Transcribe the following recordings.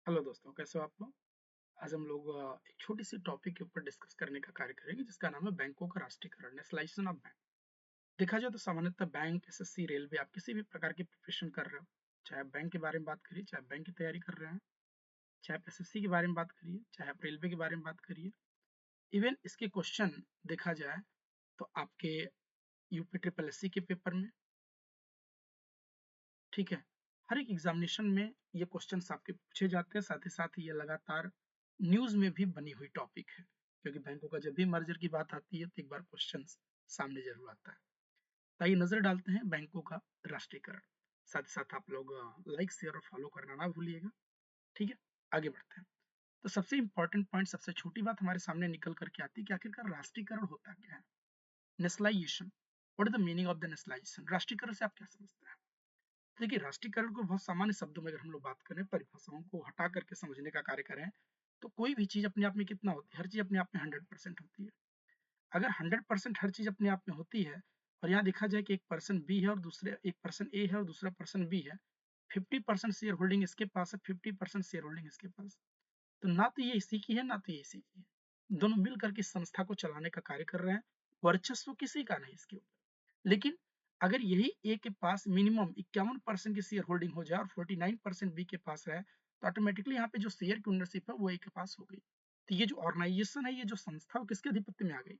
Hello दोस्तों, कैसे हो आप लोग। आज हम लोग एक छोटी सी टॉपिक के ऊपर डिस्कस करने का कार्य करेंगे जिसका नाम है बैंकों का राष्ट्रीयकरण, नेशनलाइजेशन ऑफ बैंक। देखा जाए तो सामान्यतः बैंक, एसएससी, रेलवे, आप किसी भी प्रकार की प्रिपरेशन कर रहे हो, चाहे आप बैंक के बारे में बात करिए, चाहे आप बैंक की तैयारी कर रहे हैं, चाहे आप एसएससी के बारे में बात करिए, चाहे आप रेलवे के बारे में बात करिए, इवन इसके क्वेश्चन देखा जाए तो आपके यूपी ट्रिपल एससी के पेपर में, ठीक है, हर एक एग्जामिनेशन में ये क्वेश्चंस आपके पूछे जाते हैं। साथ ही साथ ये लगातार न्यूज में भी बनी हुई टॉपिक है, क्योंकि बैंकों का जब भी मर्जर की बात आती है तो एक बार क्वेश्चंस सामने जरूर आता है। तो आइए नजर डालते हैं बैंकों का राष्ट्रीयकरण। साथ ही साथ आप लोग लाइक, शेयर और फॉलो करना ना भूलिएगा। ठीक है, आगे बढ़ते हैं। तो सबसे इंपॉर्टेंट पॉइंट, सबसे छोटी बात हमारे सामने निकल करके आती है कि आखिरकार राष्ट्रीयकरण होता क्या है। Nationalisation, what is the meaning of the nationalisation. राष्ट्रीयकरण से आप क्या समझते हैं। देखिए, राष्ट्रीयकरण को बहुत सामान्य शब्दों में अगर हम लोग बात करें, परिभाषाओं को हटा करके समझने का कार्य करें, तो कोई भी चीज अपने आप में कितना होती है, हर चीज अपने आप में 100% होती है। अगर 100% हर चीज अपने आप में होती है और यहाँ देखा जाए कि एक पर्सन बी है और दूसरे एक पर्सन ए है और दूसरा पर्सन बी है, 50% शेयर होल्डिंग इसके पास है, 50% शेयर होल्डिंग इसके पास, तो ना तो ये इसी की है ना तो ये इसी की है। दोनों मिल करके संस्था को चलाने का कार्य कर रहे हैं। वर्चस्व किसी का नहीं इसके ऊपर। लेकिन अगर यही ए के पास मिनिमम 51% की शेयर होल्डिंग हो जाए और 49% बी के पास रहे, तो ऑटोमेटिकली यहाँ पे जो शेयर की ओनरशिप है वो ए के पास हो गई। तो ये जो ऑर्गेनाइजेशन है, ये जो संस्था, वो किसके अधिपत्य में आ गई,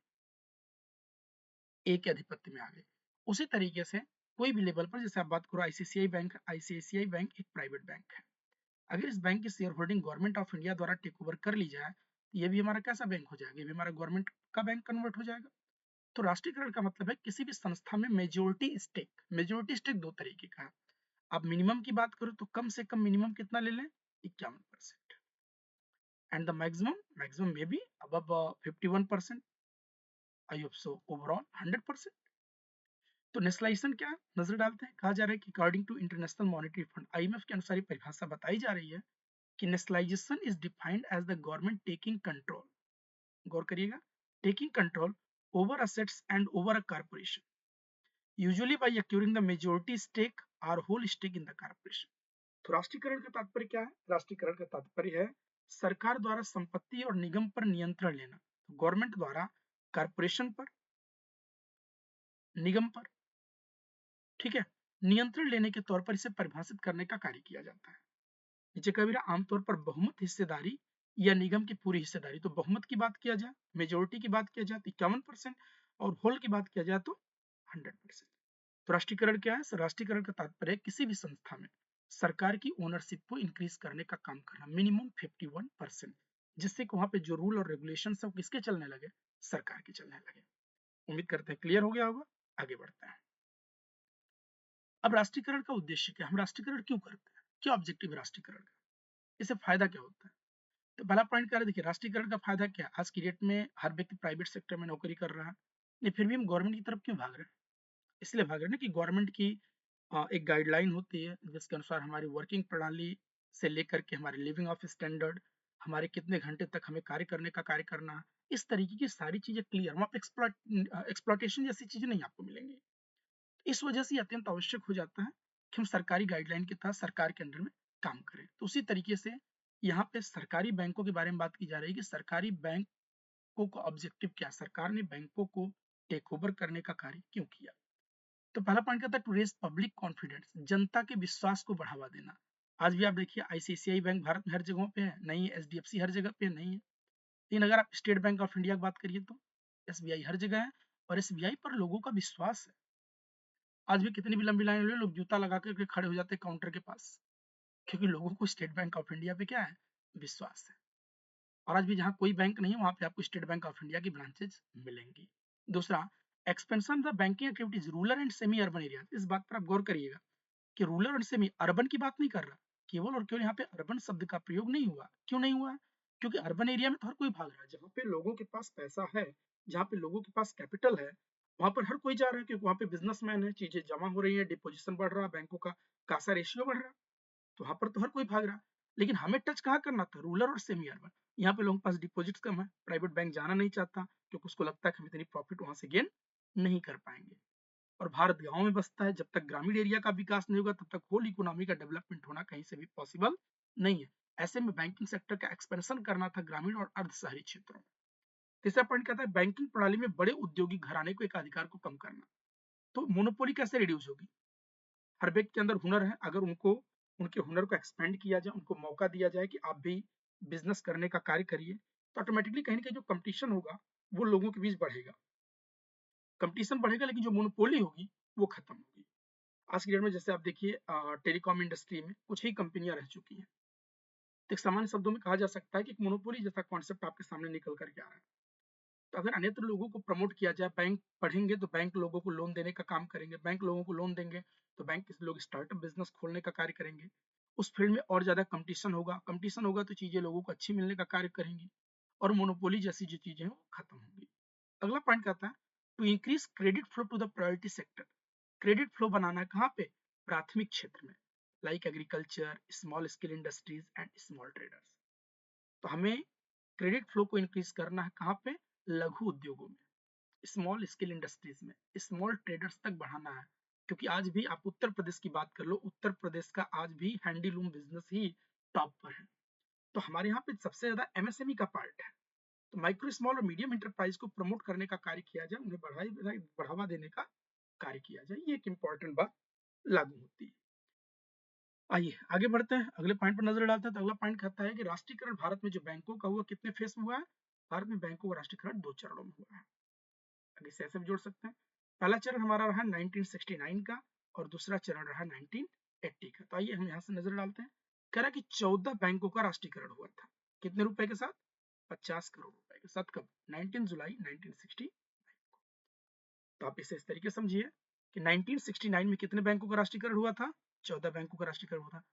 ए के अधिपत्य में आ गई। उसी तरीके से कोई भी लेवल पर, जैसे आप बात करो आईसीआईसीआई बैंक, आईसीआईसीआई बैंक एक प्राइवेट बैंक है। अगर इस बैंक की share holding government of India द्वारा टेक ओवर कर ली जाए, तो ये भी हमारा कैसा बैंक हो जाएगा, ये भी हमारा गवर्नमेंट का बैंक कन्वर्ट हो जाएगा। तो राष्ट्रीयकरण का मतलब है किसी भी संस्था में मेजोरिटी स्टेक। मेजोरिटी स्टेक दो तरीके का है। आप मिनिमम की बात करो तो कम से कम मिनिमम कितना ले लें, 51%, एंड द मैक्सिमम, मैक्सिमम में भी अब 51%। I hope so overall 100%। तो नेशनलाइजेशन क्या है, नजर डालते हैं। कहा जा रहा है कि according to international monetary fund, IMF के अनुसार परिभाषा बताई जा रही है कि nationalisation is defined as the government taking control, गौर करिएगा, taking control over assets and over a corporation, usually by acquiring the majority stake और whole stake in the corporation. तो राष्ट्रीयकरण का तात्पर्य क्या है, राष्ट्रीयकरण का तात्पर्य है सरकार द्वारा संपत्ति और निगम पर नियंत्रण लेना। तो गवर्नमेंट द्वारा कॉर्पोरेशन पर, निगम पर, ठीक है, नियंत्रण लेने के तौर पर इसे परिभाषित करने का कार्य किया जाता है। नीचे कबीरा आमतौर पर बहुमत हिस्सेदारी या निगम की पूरी हिस्सेदारी, तो बहुमत की बात किया जाए, मेजोरिटी की बात किया जाए तो 51%, और होल की बात किया जाए तो 100%। तो राष्ट्रीयकरण क्या है, राष्ट्रीयकरण का तात्पर्य है किसी भी संस्था में सरकार की ओनरशिप को इंक्रीज करने का काम करना, मिनिमम 51%, जिससे कि वहां पे जो रूल और रेगुलेशन है वो किसके चलने लगे, सरकार के चलने लगे। उम्मीद करते हैं क्लियर हो गया होगा। आगे बढ़ते हैं। अब राष्ट्रीयकरण का उद्देश्य क्या है, हम राष्ट्रीयकरण क्यों करते हैं, क्या ऑब्जेक्टिव है राष्ट्रीयकरण का, इससे फायदा क्या होता है। तो पहला पॉइंट क्या है, देखिए राष्ट्रीयकरण का फायदा क्या है, आज की डेट में हर व्यक्ति प्राइवेट सेक्टर में नौकरी कर रहा है, नहीं फिर भी हम गवर्नमेंट की तरफ क्यों भाग रहे हैं। इसलिए भाग रहे हैं ना कि गवर्नमेंट की एक गाइडलाइन होती है जिसके अनुसार हमारी वर्किंग प्रणाली से लेकर के हमारे लिविंग ऑफ स्टैंडर्ड, हमारे कितने घंटे तक हमें कार्य करने का कार्य करना, इस तरीके की सारी चीजें क्लियर, वहाँ पे एक्सप्लॉटेशन जैसी चीजें नहीं आपको मिलेंगी। इस वजह से अत्यंत आवश्यक हो जाता है कि हम सरकारी गाइडलाइन के तहत सरकार के अंडर में काम करें। तो उसी तरीके से यहाँ पे सरकारी बैंकों के बारे में बात की जा रही है कि सरकारी बैंकों का ऑब्जेक्टिव क्या, सरकार ने बैंकों को टेक ओवर करने का कार्य क्यों किया। तो पहला पॉइंट कहता है टू रेज पब्लिक कॉन्फिडेंस, जनता के विश्वास को बढ़ावा देना। आज भी आप देखिए आईसीआईसीआई बैंक भारत में हर जगहों पे है, नहीं है, एचडीएफसी हर जगह पे नहीं है, लेकिन अगर आप स्टेट बैंक ऑफ इंडिया की बात करिए तो एसबीआई हर जगह है, और एसबीआई पर लोगों का विश्वास है। आज भी कितनी भी लंबी लाइन हो, लोग जूता लगा करके खड़े हो जाते हैं काउंटर के पास, क्योंकि लोगों को स्टेट बैंक ऑफ इंडिया पे क्या है, विश्वास है। और आज भी जहाँ कोई बैंक नहीं है वहां पे आपको स्टेट बैंक ऑफ इंडिया की ब्रांचेज मिलेंगी। दूसरा, expansion the banking activities rural and semi urban area, इस बात पर आप गौर करिएगा कि रूरल और सेमी अर्बन की बात नहीं कर रहा, केवल और केवल यहाँ पे अर्बन शब्द का प्रयोग नहीं हुआ। क्यों नहीं हुआ, क्योंकि अर्बन एरिया में तो हर कोई भाग रहा है, जहाँ पे लोगों के पास पैसा है, जहाँ पे लोगों के पास कैपिटल है, वहां पर हर कोई जा रहा है, क्योंकि वहां पे बिजनेसमैन है, चीजें जमा हो रही है, डिपोजिशन बढ़ रहा है, बैंकों का कासा रेशियो बढ़ रहा है, तो वहां पर तो हर कोई भाग रहा है। लेकिन हमें टच कहाँ करना था, रूरल और सेमी अर्बन। यहाँ पे लोगों के पास डिपॉजिट कम है, प्राइवेट बैंक जाना नहीं चाहता, क्योंकि उसको लगता है कि हम इतनी प्रॉफिट वहां से गेन नहीं कर पाएंगे। और भारत गांव में बसता है, जब तक ग्रामीण एरिया का विकास नहीं होगा तब तक होल इकोनॉमी का डेवलपमेंट होना कहीं से भी पॉसिबल नहीं है। ऐसे में बैंकिंग सेक्टर का एक्सपेंशन करना था ग्रामीण और अर्ध शहरी क्षेत्रों में। तीसरा पॉइंट कहता है बैंकिंग प्रणाली में बड़े औद्योगिक घराने को एक अधिकार को कम करना। तो मोनोपोली कैसे रिड्यूस होगी? हर व्यक्ति के अंदर हुनर है, अगर उनको उनके हुनर को एक्सपेंड किया जाए, उनको मौका दिया जाए कि आप भी बिजनेस करने का कार्य करिए, तो ऑटोमेटिकली कहीं ना कहीं जो कंपटीशन होगा वो लोगों के बीच बढ़ेगा। कंपटीशन बढ़ेगा लेकिन जो मोनोपोली होगी वो खत्म होगी। आज की डेट में जैसे आप देखिए टेलीकॉम इंडस्ट्री में कुछ ही कंपनियां रह चुकी हैं। तो एक सामान्य शब्दों में कहा जा सकता है कि एक मोनोपोली जैसा कॉन्सेप्ट आपके सामने निकल करके आ रहा है। तो अगर अन्यत्र लोगों को प्रमोट किया जाए, बैंक पढ़ेंगे तो बैंक लोगों को लोन देने का काम करेंगे, बैंक लोगों को लोन देंगे तो बैंक लोग स्टार्टअप बिजनेस खोलने का कार्य करेंगे। उस फील्ड में और ज्यादा कंपटीशन होगा तो चीजें लोगों को अच्छी मिलने का कार्य करेंगी और मोनोपोली जैसी जो चीजें हैं वो खत्म होंगी। अगला पॉइंट कहता है to increase credit flow to the priority sector. Credit flow बनाना है कहाँ पे? प्राथमिक क्षेत्र में, like agriculture, small scale industries and small traders. तो हमें क्रेडिट फ्लो को इंक्रीज करना है कहाँ पे? लघु उद्योगों में, स्मॉल स्केल इंडस्ट्रीज में, स्मॉल ट्रेडर्स तक बढ़ाना है। क्योंकि आज भी आप उत्तर प्रदेश की बात कर लो, उत्तर प्रदेश का आज भी हैंडीलूम बिजनेस ही टॉप पर है। तो हमारे यहाँ पे सबसे ज्यादा एमएसएमई का पार्ट है। तो माइक्रो स्मॉल और मीडियम इंटरप्राइज को प्रमोट करने का कार्य किया जाए, उन्हें बढ़ावा देने का कार्य किया जाए, ये एक इंपॉर्टेंट बात लागू होती है। आइए आगे बढ़ते हैं, अगले पॉइंट पर नजर डालते हैं। तो अगला पॉइंट कहता है कि राष्ट्रीयकरण भारत में जो बैंकों का हुआ कितने फेस में हुआ है? भारत में बैंकों का राष्ट्रीयकरण 2 चरणों में हुआ है। आगे से ऐसे भी जोड़ सकते हैं। पहला चरण हमारा रहा 1969 का और दूसरा चरण रहा 1980 का। तो आइए हम यहाँ से नजर डालते हैं। कह रहा कि 14 बैंकों का राष्ट्रीयकरण हुआ था। कितने रुपए के साथ? 50 करोड़ रुपए के साथ। कब? 19 जुलाई 1960। तो आप इसे इस तरीके समझिए कि 1969 में कितने बैंकों का राष्ट्रीयकरण हुआ था? 14 बैंकों का राष्ट्रीयकरण हुआ था।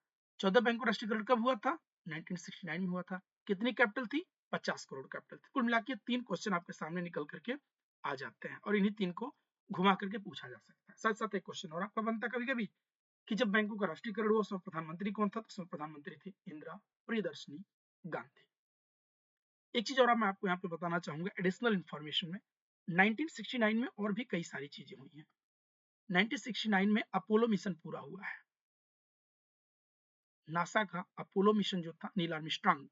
14 बैंकों का राष्ट्रीयकरण कब हुआ था? 1969 में हुआ था। कितनी कैपिटल थी? 50 करोड़ कैपिटल थी। कुल मिला के 3 क्वेश्चन आपके सामने निकल करके आ जाते हैं और इन्हीं 3 को घुमा करके पूछा जा सकता है। साथ साथ एक क्वेश्चन और आपका बनता है कभी कभी कि जब बैंकों का राष्ट्रीयकरण हुआ उसमें प्रधानमंत्री कौन था? तो उसमें प्रधानमंत्री थी इंदिरा प्रियदर्शनी गांधी। एक चीज और मैं आपको यहाँ पे बताना चाहूंगा एडिशनल इंफॉर्मेशन में, 1969 में और भी कई सारी चीजें हुई हैं। 1969 में अपोलो मिशन पूरा हुआ है। नासा का अपोलो मिशन जो था, नील आर्मस्ट्रांग,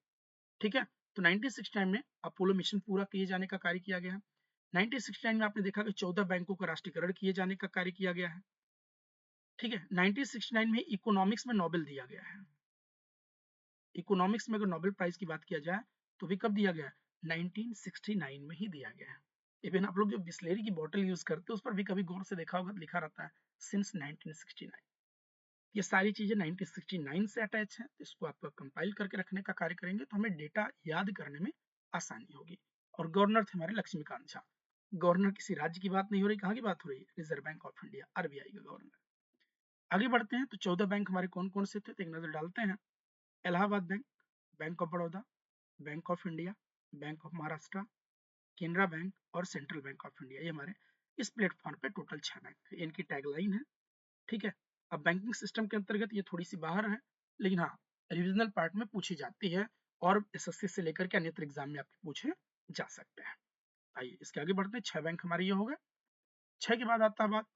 ठीक है। तो 1969 में अपोलो मिशन पूरा किए जाने का कार्य किया गया है। 1969 में आपने देखा कि 14 बैंकों का राष्ट्रीयकरण किए जाने का कार्य किया गया है, ठीक है। 1969 में इकोनॉमिक्स में नोबेल दिया गया है। इकोनॉमिक्स में अगर नोबेल प्राइज की बात किया जाए तो भी कब दिया गया है? 1969 में ही दिया गया है। इवन आप लोग जो बिस्लेरी की बोतल यूज करते हो उस पर भी कभी गौर से देखा होगा तो लिखा रहता है सिंस 1969। ये सारी चीजें 1969 से अटैच है। इसको आप कंपाइल करके रखने का कार्य करेंगे तो हमें डेटा याद करने में आसानी होगी। और गवर्नर थे हमारे लक्ष्मीकांत झा। गवर्नर किसी राज्य की बात नहीं हो रही, कहाँ की बात हो रही है? Reserve bank of India, RBI का गवर्नर। आगे बढ़ते हैं तो 14 बैंक हमारे कौन कौन से थे तो एक नजर डालते हैं। Allahabad bank, bank of Baroda, bank of India, bank of Maharashtra, Canara bank और सेंट्रल बैंक ऑफ इंडिया। ये हमारे इस प्लेटफॉर्म पे टोटल 6 बैंक है, इनकी टैगलाइन है, ठीक है। अब बैंकिंग सिस्टम के अंतर्गत ये थोड़ी सी बाहर है, लेकिन हाँ रिविजनल पार्ट में पूछी जाती है और एसएससी से लेकर के अन्यत्र एग्जाम में आपके पूछे जा सकते हैं। आइए इसके आगे बढ़ते हैं। 6 बैंक हमारे ये हो गए। 6 के बाद आता है बात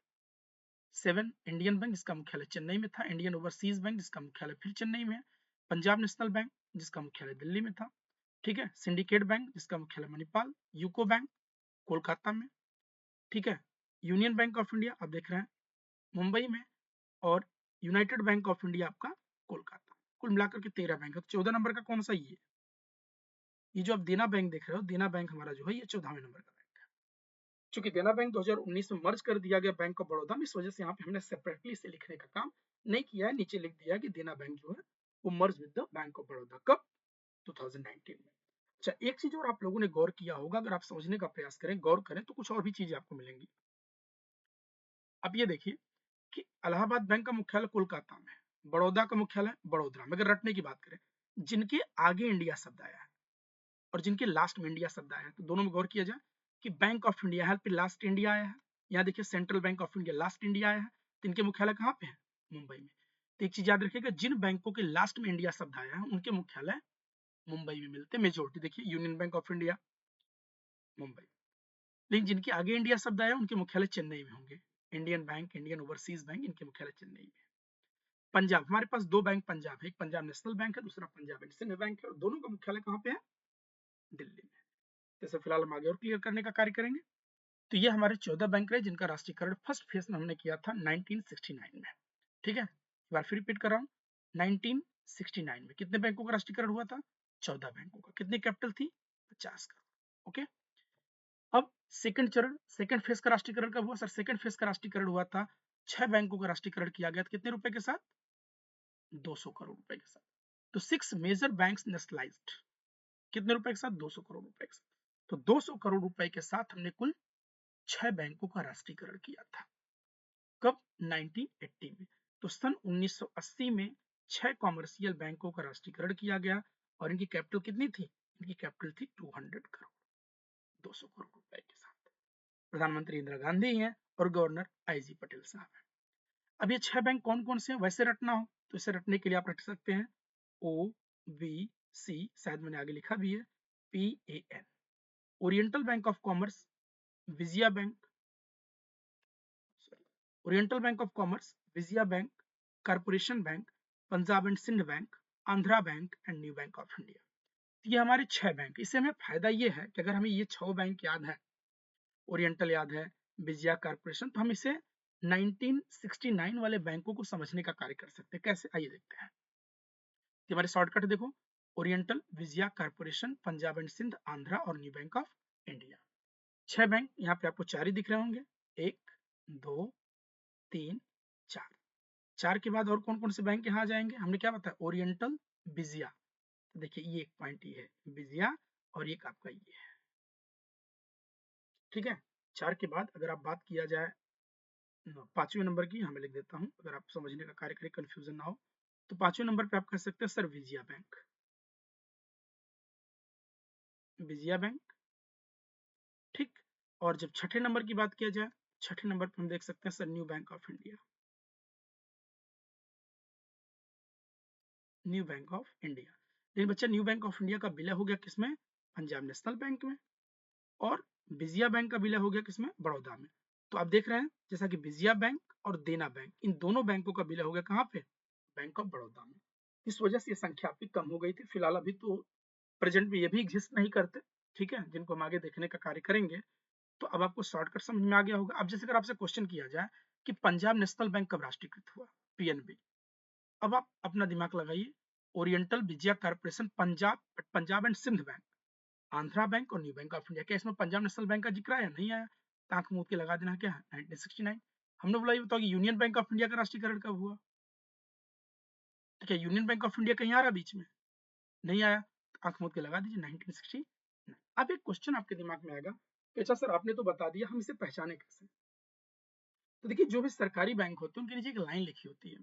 7 इंडियन बैंक जिसका मुख्यालय चेन्नई में था, इंडियन ओवरसीज बैंक जिसका मुख्यालय फिर चेन्नई में है, पंजाब नेशनल बैंक जिसका मुख्यालय दिल्ली में था, ठीक है, सिंडिकेट बैंक जिसका मुख्यालय मणिपाल, यूको बैंक कोलकाता में, ठीक है, यूनियन बैंक ऑफ इंडिया आप देख रहे हैं मुंबई में, और यूनाइटेड बैंक ऑफ इंडिया आपका कोलकाता। कुल मिलाकर के 13 बैंक है। तो 14 नंबर का कौन सा? ये जो आप देना बैंक देख रहे हो, देना बैंक हमारा जो है ये 14वें नंबर का बैंक है। चूंकि देना बैंक 2019 में मर्ज कर दिया गया बैंक ऑफ बड़ौदा में, इस वजह से यहाँ पे हमने सेपरेटली इसे लिखने का काम नहीं किया है। नीचे लिख दिया कि देना बैंक जो है वो merge with the bank of Baroda. कब? 2019 में। अच्छा एक चीज और आप लोगों ने गौर किया होगा, अगर आप समझने का प्रयास करें, गौर करें तो कुछ और भी चीजें आपको मिलेंगी। अब ये देखिए कि इलाहाबाद बैंक का मुख्यालय कोलकाता में, बड़ौदा का मुख्यालय बड़ोदरा में। अगर रटने की बात करें, जिनके आगे इंडिया शब्द आया है और जिनके लास्ट में इंडिया शब्द आया है, तो दोनों में गौर किया जाए कि बैंक ऑफ इंडिया है, फिर लास्ट इंडिया आया है। यहाँ देखिए central bank of India last India आया है, तो इनके मुख्यालय कहाँ पे है? मुंबई में। तो एक चीज याद रखिएगा, जिन बैंकों के लास्ट में इंडिया शब्द आया है उनके मुख्यालय मुंबई में मिलते हैं मेजोरिटी। देखिए union bank of India Mumbai, लेकिन जिनके आगे इंडिया शब्द आया उनके मुख्यालय चेन्नई में होंगे। Indian bank, Indian overseas bank, इनके मुख्यालय चेन्नई में। पंजाब, हमारे पास दो बैंक पंजाब है, एक पंजाब नेशनल बैंक है, दूसरा पंजाब एंड सिंध बैंक है, और दोनों का मुख्यालय कहाँ पे है? दिल्ली में। जैसे फिलहाल हम आगे और क्लियर करने का कार्य करेंगे। तो ये हमारे 14 बैंक रहे जिनका राष्ट्रीयकरण फर्स्ट फेज में हमने किया था 1969 में। ठीक है, एक बार फिर रिपीट कर रहा हूँ, 1969 में कितने बैंकों का राष्ट्रीयकरण हुआ था? 14 बैंकों का। कितनी कैपिटल थी? 50 करोड़। ओके, अब सेकंड चरण, सेकंड फेज का राष्ट्रीयकरण कब हुआ? सर सेकंड फेज का राष्ट्रीयकरण हुआ था 6 बैंकों का राष्ट्रीयकरण किया गया था, कितने रुपए के साथ? 200 करोड़ रुपए के साथ। तो 6 मेजर बैंक्स नेशनलाइज्ड, कितने रुपए के साथ? 200 करोड़ रुपए के साथ। तो 200 करोड़ रुपए के साथ हमने कुल 6 बैंकों का राष्ट्रीयकरण किया था। कब? 1980 में। तो सन 1980 में 6 कॉमर्शियल बैंकों का राष्ट्रीयकरण किया गया और इनकी कैपिटल कितनी थी? इनकी कैपिटल थी 200 करोड़, 200 करोड़ रुपए के साथ। प्रधानमंत्री इंदिरा गांधी हैं और गवर्नर आई.जी. पटेल साहब हैं। अब ये 6 बैंक कौन कौन से हैं? वैसे रटना हो तो इसे रटने के लिए आप रट सकते हैं OVC, शायद मैंने आगे लिखा भी है, PAN, Oriental Bank of Commerce, Vijaya Bank, Oriental Bank of Commerce, Vijaya Bank, Corporation Bank, Punjab and Sindh Bank, Andhra Bank and New Bank of India. ये हमारे 6 बैंक। इससे हमें फायदा ये है कि अगर हमें ये 6 बैंक याद है, ओरिएंटल याद है, विजया, कारपोरेशन, तो हम इसे 1969 वाले बैंकों को समझने का कार्य कर सकते हैं। कैसे? आइए देखते हैं। हमारे शॉर्टकट देखो, Oriental, Vijaya, Corporation, Punjab and Sindh, Andhra और New Bank of India. 6 bank, यहाँ पे आपको 4 ही दिख रहे होंगे, 1 2 3 4। 4 के बाद और कौन कौन से बैंक यहाँ आ जाएंगे? हमने क्या बताया? ओरिएंटल, विजया, तो देखिए ये एक पॉइंट ये है विजया, और एक आपका ये है। ठीक है, 4 के बाद अगर आप बात किया जाए 5वें नंबर की, हमें लिख देता हूँ अगर आप समझने का कार्य करें, कंफ्यूजन ना हो, तो 5वें नंबर पे आप कह सकते हैं sir Vijaya bank, Vijaya bank. ठीक, और जब 6ठे नंबर की बात किया जाए, 6ठे नंबर पे हम देख सकते हैं sir new Bank of India, new Bank of India. लेकिन बच्चा न्यू बैंक ऑफ इंडिया का विलय हो गया किसमें? पंजाब नेशनल बैंक में। और विजया बैंक का विलय हो गया किसमें? बड़ौदा में। तो आप देख रहे हैं जैसा कि विजया बैंक और देना बैंक, इन दोनों बैंकों का विलय हो गया कहाँ पे? बैंक ऑफ बड़ौदा में। इस वजह से ये संख्या आपकी कम हो गई थी। फिलहाल अभी तो प्रेजेंट में ये भी एग्जिस्ट नहीं करते, ठीक है, जिनको हम आगे देखने का कार्य करेंगे। तो अब आपको शॉर्टकट समझ में आ गया होगा। अब जैसे अगर आपसे क्वेश्चन किया जाए कि पंजाब नेशनल बैंक कब राष्ट्रीयकृत हुआ, PNB, अब आप अपना दिमाग लगाइए, Oriental, Vijaya, Corporation, Punjab, Punjab and Sindh Bank, Andhra Bank और न्यू बैंक ऑफ इंडिया। क्या इसमें पंजाब नेशनल बैंक का जिक्र आया? नहीं आया। आंख मूंद के लगा देना क्या है? 1969। हमने बोला ये बताओ कि यूनियन बैंक ऑफ इंडिया का राष्ट्रीयकरण कब हुआ? तो क्या यूनियन बैंक ऑफ इंडिया कहीं आ रहा बीच में? नहीं आया। आंख मूंद के लगा दीजिए 1969। अब एक क्वेश्चन आपके दिमाग में आएगा कि अच्छा सर आपने तो बता दिया, हम इसे पहचाने कैसे? तो देखिए जो भी सरकारी बैंक होते हैं उनके नीचे एक लाइन लिखी होती है,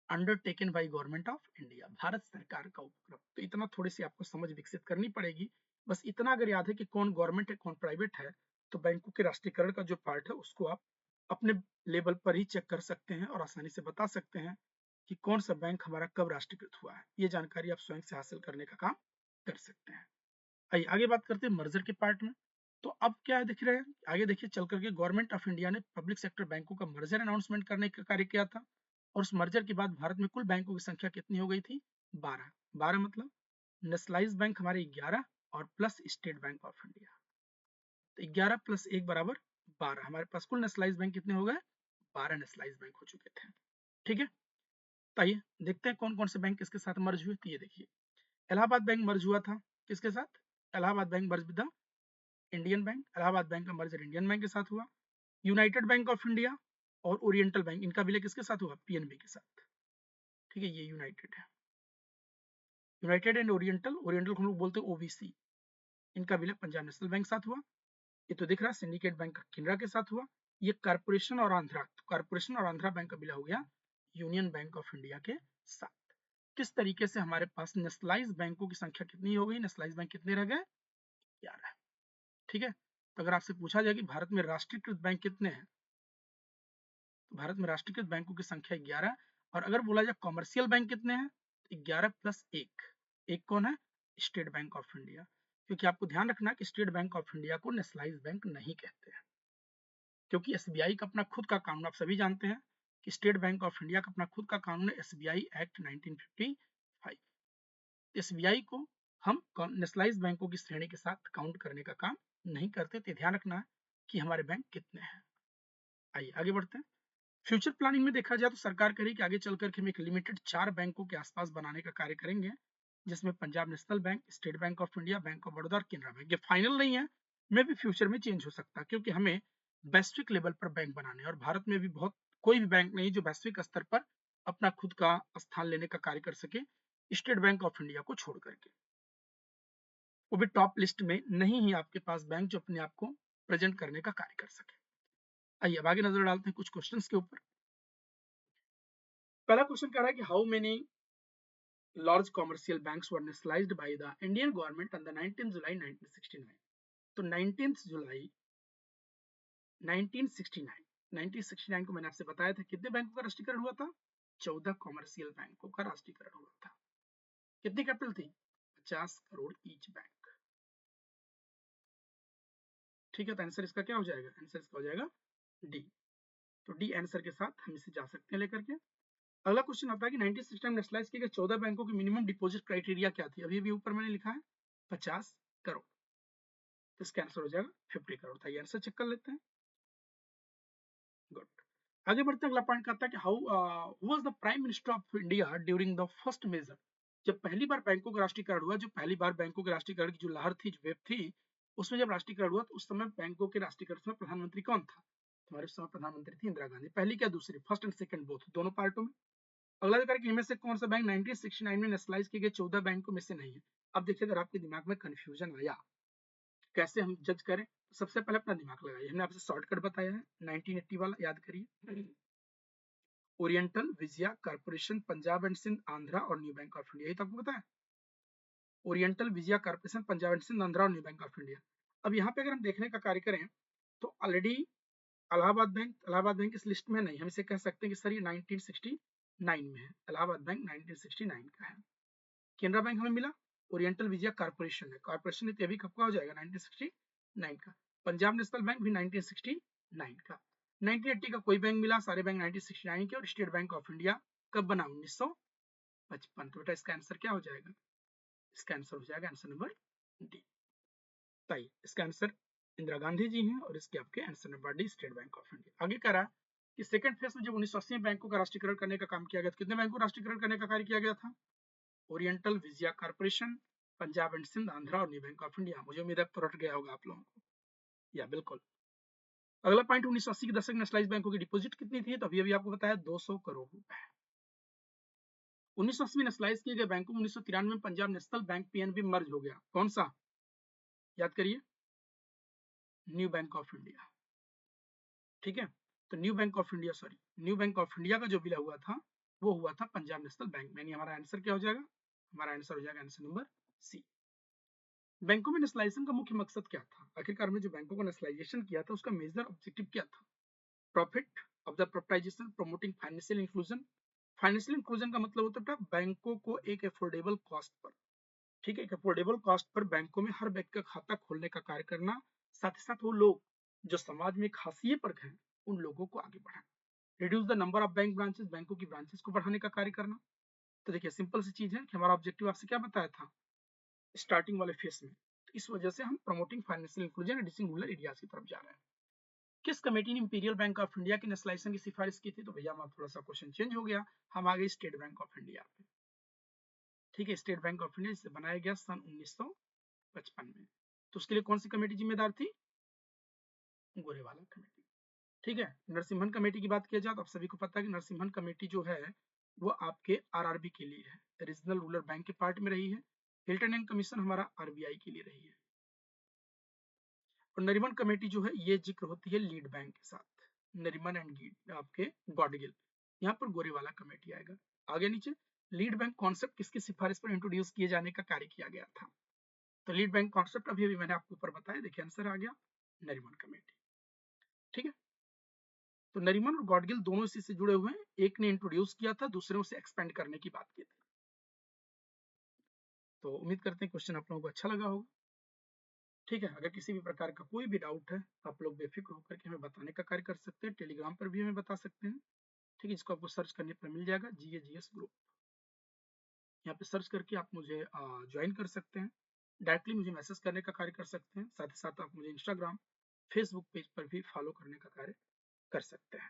undertaken by government of India, Bharat सरकार का उपक्रम। तो इतना थोड़ी सी आपको समझ विकसित करनी पड़ेगी। बस इतना अगर याद है कि कौन गवर्नमेंट है कौन प्राइवेट है, तो बैंकों के राष्ट्रीयकरण का जो पार्ट है उसको आप अपने लेवल पर ही चेक कर सकते हैं और आसानी से बता सकते हैं कि कौन सा बैंक हमारा कब राष्ट्रीयकृत हुआ है। ये जानकारी आप स्वयं से हासिल करने का काम कर सकते हैं। आइए आगे बात करते हैं मर्जर के पार्ट में। तो अब क्या है दिख रहे हैं, आगे देखिए चल करके गवर्नमेंट ऑफ इंडिया ने पब्लिक सेक्टर बैंकों का मर्जर अनाउंसमेंट करने का कार्य किया था। और उस मर्जर के बाद भारत में कुल बैंकों की संख्या कितनी हो गई थी? 12। 12 मतलब नेशनलाइज बैंक हमारे 11 और plus state bank of India. तो 11 प्लस 1 बराबर 12। हमारे पास कुल नेशनलाइज बैंक कितने हो गए? 12 नेशनलाइज बैंक हो चुके थे। ठीक है, तो आइए देखते हैं कौन कौन से बैंक किसके साथ मर्ज हुए। तो ये देखिए इलाहाबाद बैंक मर्ज हुआ था किसके साथ? Allahabad bank merge with the Indian bank. Allahabad bank का मर्जर इंडियन बैंक के साथ हुआ। यूनाइटेड बैंक ऑफ इंडिया और ओरिएंटल बैंक, इनका विलय किसके साथ हुआ? PNB के साथ। ठीक है, ये यूनाइटेड है, यूनाइटेड एंड ओरिएंटल, ओरिएंटल को हम लोग बोलते हैं OVC, इनका विलय पंजाब नेशनल बैंक साथ हुआ। ये तो दिख रहा है सिंडिकेट बैंक का केनरा के साथ हुआ। ये कारपोरेशन और आंध्रा, कारपोरेशन और आंध्रा बैंक का विलय हो गया यूनियन बैंक ऑफ इंडिया के साथ। किस तरीके से हमारे पास नेशनलाइज बैंकों की संख्या कितनी हो गई? नेशनलाइज बैंक कितने रह गए? 11। ठीक है, तो अगर आपसे पूछा जाए कि भारत में राष्ट्रीयकृत बैंक कितने हैं, तो भारत में राष्ट्रीयकृत बैंकों की संख्या 11। और अगर बोला जाए कॉमर्शियल बैंक कितने हैं, तो 11 प्लस 1। एक कौन है? State bank of India. क्योंकि आपको ध्यान रखना कि स्टेट बैंक ऑफ इंडिया को नेशनलाइज बैंक नहीं कहते हैं, क्योंकि SBI का अपना खुद का कानून आप सभी जानते हैं कि स्टेट बैंक ऑफ इंडिया का अपना खुद का कानून है एसबीआई एक्ट 1955। एसबीआई को हम नेशनलाइज बैंकों की श्रेणी के साथ काउंट करने का काम नहीं करते, तो ध्यान रखना है कि हमारे बैंक कितने हैं। आइए आगे बढ़ते हैं। फ्यूचर प्लानिंग में देखा जाए तो सरकार करेगी कि आगे चल करके हम एक लिमिटेड 4 बैंकों के आसपास बनाने का कार्य करेंगे, जिसमें Punjab national bank, state bank of India, bank of Baroda और केनरा बैंक। ये फाइनल नहीं है, मे भी फ्यूचर में चेंज हो सकता है, क्योंकि हमें वैश्विक लेवल पर बैंक बनाने, और भारत में भी बहुत कोई भी बैंक नहीं जो वैश्विक स्तर पर अपना खुद का स्थान लेने का कार्य कर सके, स्टेट बैंक ऑफ इंडिया को छोड़ करके। वो भी टॉप लिस्ट में नहीं ही आपके पास बैंक जो अपने आप को प्रेजेंट करने का कार्य कर सके। आइए अब आगे नजर डालते हैं कुछ क्वेश्चंस के ऊपर। पहला क्वेश्चन कह रहा है कि how many large commercial banks were nationalized by the Indian government on the 19th July 1969। तो 19th जुलाई 1969 को मैंने आपसे बताया था कितने बैंकों का राष्ट्रीयकरण हुआ था? 14 कॉमर्शियल बैंकों का राष्ट्रीयकरण हुआ था। कितनी कैपिटल थी? 50 करोड़ ईच बैंक। ठीक है, तो आंसर इसका क्या हो जाएगा? आंसर इसका हो जाएगा डी। तो डी आंसर के साथ हम इसे जा सकते हैं लेकर के। अगला क्वेश्चन आता है कि 1969 में नेशनलाइज किए गए 14 बैंकों की मिनिमम डिपॉजिट क्राइटेरिया क्या थी? अभी भी ऊपर मैंने लिखा है 50 करोड़, तो इसका आंसर हो जाएगा 50 करोड़ था। ये आंसर चेक कर लेते हैं। गुड, आगे बढ़ते हैं। अगला पॉइंट कहता है कि how was the Prime Minister of India during the first major. जब पहली बार बैंकों का राष्ट्रीयकरण हुआ, जो पहली बार बैंकों के राष्ट्रीयकरण की जो लहर थी, जो वेव थी, उसमें जब राष्ट्रीयकरण हुआ तो उस समय बैंकों के राष्ट्रीयकरण में प्रधानमंत्री कौन था? हमारे उस समय प्रधानमंत्री थी इंदिरा गांधी। पहली क्या दूसरी? फर्स्ट एंड सेकंड बोथ, दोनों पार्टों में। अगला जो कि इनमें से कौन सा बैंक 1969 में नेशनलाइज किए गए 14 बैंकों में से नहीं है? अब देखिए, अगर आपके दिमाग में कंफ्यूजन आया कैसे हम जज करें, सबसे पहले अपना दिमाग लगाइए। हमने आपसे शॉर्टकट बताया है 1980 वाला, याद करिए। Oriental, Vijaya, Corporation, Punjab and Sindh, Andhra और न्यू बैंक ऑफ इंडिया, ये तो आपको पता है। Oriental, Vijaya, Corporation, Punjab and Sindh, Andhra और न्यू बैंक ऑफ इंडिया। अब यहाँ पे अगर हम देखने का कार्य करें तो ऑलरेडी इलाहाबाद बैंक इस लिस्ट में नहीं, हम इसे कह सकते हैं कि सर ये 1969 में है। इलाहाबाद बैंक 1969 का है। केनरा बैंक हमें मिला, ओरिएंटल विजया कॉर्पोरेशन है, कॉर्पोरेशन है, तो अभी कब का हो जाएगा? 1969 का। पंजाब नेशनल बैंक भी 1969 का। 1980 का कोई बैंक मिला, सारे बैंक 1969 के। और स्टेट बैंक ऑफ इंडिया कब बना? 1955। तो बेटा इसका आंसर क्या हो जाएगा? इसका आंसर हो जाएगा आंसर नंबर डी। ताई इसका आंसर इंदिरा गांधी जी हैं, और इसके आपके answer number D, state bank of India. आगे कह रहा है कि सेकंड फेज में जब 1980 में बैंकों का राष्ट्रीयकरण करने का काम किया गया, कितने बैंकों का राष्ट्रीयकरण करने का कार्य किया गया था? Oriental, Vijaya Corporation, Punjab and Sindh, Andhra और न्यू बैंक ऑफ इंडिया। मुझे उम्मीद है तो रट गया होगा आप लोगों को। या बिल्कुल। अगला पॉइंट, 1980 के दशक नेशनलाइज बैंकों की डिपॉजिट कितनी थी? तो अभी आपको बताया 200 करोड़ रुपए। 1980 में नेशनलाइज किए गए बैंकों में 1993 में पंजाब नेशनल बैंक पीएनबी मर्ज हो गया। कौन सा? याद करिए, न्यू बैंक ऑफ इंडिया। ठीक है, तो न्यू बैंक ऑफ इंडिया का जो विलय हुआ था वो हुआ था पंजाब नेशनल बैंक में। हमारा आंसर क्या हो जाएगा? हमारा आंसर हो जाएगा आंसर नंबर सी। बैंकों में नेशनलाइजेशन का मुख्य मकसद क्या था? आखिरकार में जो बैंकों का नेशनलाइजेशन किया था उसका मेजर ऑब्जेक्टिव क्या था? Profit of the proprietisation, promoting financial inclusion. Financial inclusion का मतलब होता है बैंकों को एक अफोर्डेबल कॉस्ट पर, ठीक है, एक अफोर्डेबल कॉस्ट पर बैंकों में हर व्यक्ति का खाता खोलने का कार्य करना। साथ ही साथ वो लोग जो समाज में खासिए पर हैं उन लोगों को आगे बढ़ाना। Reduce the number of bank branches, बैंकों की ब्रांचेस को बढ़ाने का कार्य करना। तो देखिए सिंपल सी चीज है कि हमारा ऑब्जेक्टिव आपसे क्या बताया था स्टार्टिंग वाले फेस में। तो इस वजह से हम promoting financial inclusion reducing rural areas की तरफ जा रहे हैं। किस कमेटी ने इंपीरियल बैंक ऑफ इंडिया के नेशनलाइजेशन की सिफारिश की थी? तो भैया हमारा थोड़ा सा क्वेश्चन चेंज हो गया, हम आ गए स्टेट बैंक ऑफ इंडिया पे। ठीक है, स्टेट बैंक ऑफ इंडिया जिसे बनाया गया सन 1955 में। तो उसके लिए कौन सी कमेटी जिम्मेदार थी? गोरेवाला कमेटी। ठीक है, नरसिम्हन कमेटी की बात किया जाए तो आप सभी को पता है कि नरसिम्हन कमेटी जो है वो आपके आरआरबी के लिए है, रीजनल रूरल बैंक के पार्ट में रही है। हिल्टन एंड कमीशन हमारा आरबीआई के लिए रही है। और नरीमन कमेटी जो है ये जिक्र होती है लीड बैंक के साथ, नरीमन एंड आपके गॉडगिल। यहाँ पर गोरेवाला कमेटी आएगा। आगे नीचे, लीड बैंक कॉन्सेप्ट किसकी सिफारिश पर इंट्रोड्यूस किए जाने का कार्य किया गया था? तो लीड बैंक कॉन्सेप्ट अभी मैंने आपको ऊपर बताया, देखिए आंसर आ गया नरीमन कमेटी। ठीक है, तो नरीमन और गॉडगिल दोनों इसी से जुड़े हुए हैं। एक ने इंट्रोड्यूस किया था, दूसरे उसे एक्सपेंड करने की बात की थी। तो उम्मीद करते हैं क्वेश्चन आप लोगों को अच्छा लगा होगा। ठीक है, अगर किसी भी प्रकार का कोई भी डाउट है आप लोग बेफिक्र होकर के हमें बताने का कार्य कर सकते हैं। टेलीग्राम पर भी हमें बता सकते हैं। ठीक है, इसको आपको सर्च करने पर मिल जाएगा, GAGS ग्रुप। यहाँ पे सर्च करके आप मुझे ज्वाइन कर सकते हैं, डायरेक्टली मुझे मैसेज करने का कार्य कर सकते हैं, साथ ही साथ आप मुझे इंस्टाग्राम, फेसबुक पेज पर भी फॉलो करने का कार्य कर सकते हैं।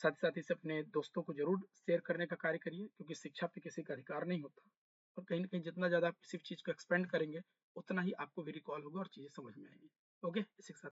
साथ ही साथ इसे अपने दोस्तों को जरूर शेयर करने का कार्य करिए, क्योंकि शिक्षा पे किसी का अधिकार नहीं होता, और कहीं ना कहीं जितना ज़्यादा आप किसी चीज़ को एक्सपेंड करेंगे उतना ही आपको भी रिकॉल होगा और चीज़ें समझ में आएंगी। ओके, इसी के साथ